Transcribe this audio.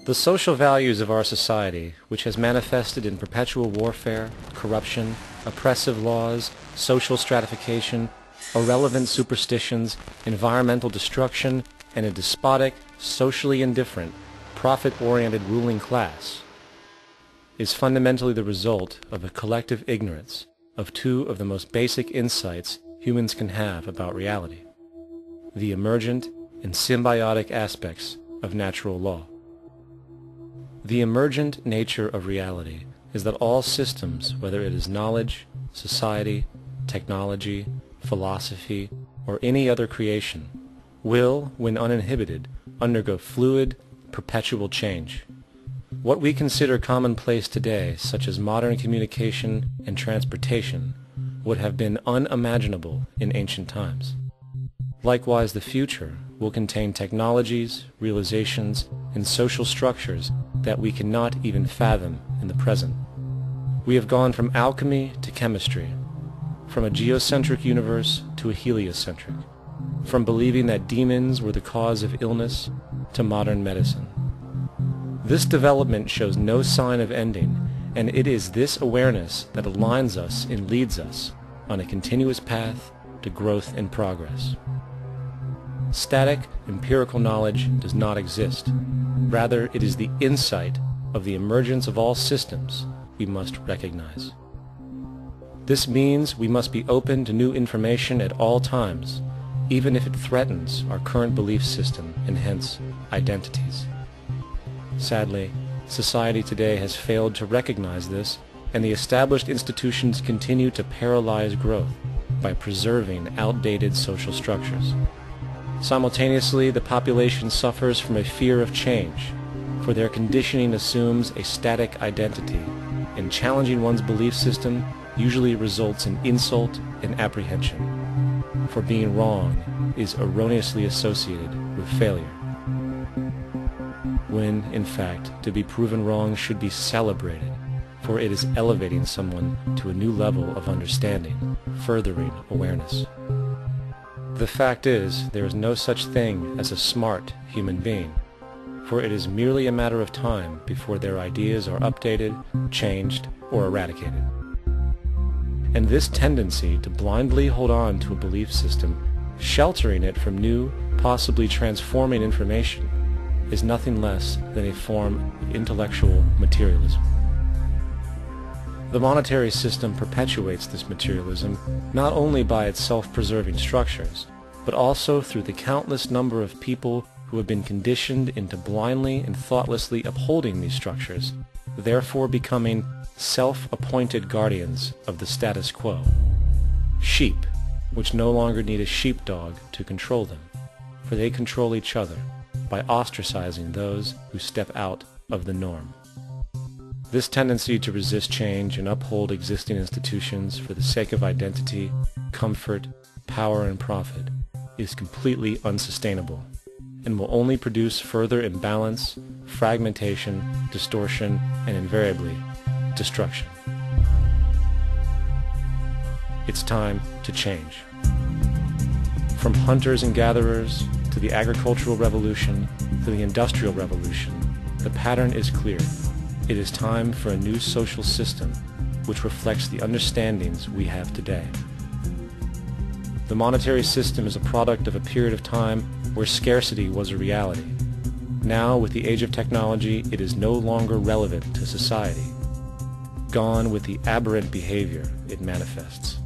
The social values of our society, which has manifested in perpetual warfare, corruption, oppressive laws, social stratification, irrelevant superstitions, environmental destruction, and a despotic, socially indifferent, profit-oriented ruling class, is fundamentally the result of a collective ignorance of two of the most basic insights humans can have about reality: the emergent and symbiotic aspects of natural law. The emergent nature of reality is that all systems, whether it is knowledge, society, technology, philosophy, or any other creation, will, when uninhibited, undergo fluid, perpetual change. What we consider commonplace today, such as modern communication and transportation, would have been unimaginable in ancient times. Likewise, the future will contain technologies, realizations, and social structures that we cannot even fathom in the present. We have gone from alchemy to chemistry, from a geocentric universe to a heliocentric, from believing that demons were the cause of illness to modern medicine. This development shows no sign of ending, and it is this awareness that aligns us and leads us on a continuous path to growth and progress. Static, empirical knowledge does not exist. Rather, it is the insight of the emergence of all systems we must recognize. This means we must be open to new information at all times, even if it threatens our current belief system and hence identities. Sadly, society today has failed to recognize this, and the established institutions continue to paralyze growth by preserving outdated social structures. Simultaneously, the population suffers from a fear of change, for their conditioning assumes a static identity, and challenging one's belief system usually results in insult and apprehension, for being wrong is erroneously associated with failure, when, in fact, to be proven wrong should be celebrated, for it is elevating someone to a new level of understanding, furthering awareness. The fact is, there is no such thing as a smart human being, for it is merely a matter of time before their ideas are updated, changed, or eradicated. And this tendency to blindly hold on to a belief system, sheltering it from new, possibly transforming information, is nothing less than a form of intellectual materialism. The monetary system perpetuates this materialism not only by its self-preserving structures, but also through the countless number of people who have been conditioned into blindly and thoughtlessly upholding these structures, therefore becoming self-appointed guardians of the status quo. Sheep, which no longer need a sheepdog to control them, for they control each other by ostracizing those who step out of the norm. This tendency to resist change and uphold existing institutions for the sake of identity, comfort, power, and profit is completely unsustainable and will only produce further imbalance, fragmentation, distortion, and invariably, destruction. It's time to change. From hunters and gatherers to the agricultural revolution to the industrial revolution, the pattern is clear. It is time for a new social system which reflects the understandings we have today. The monetary system is a product of a period of time where scarcity was a reality. Now, with the age of technology, it is no longer relevant to society. Gone with the aberrant behavior it manifests.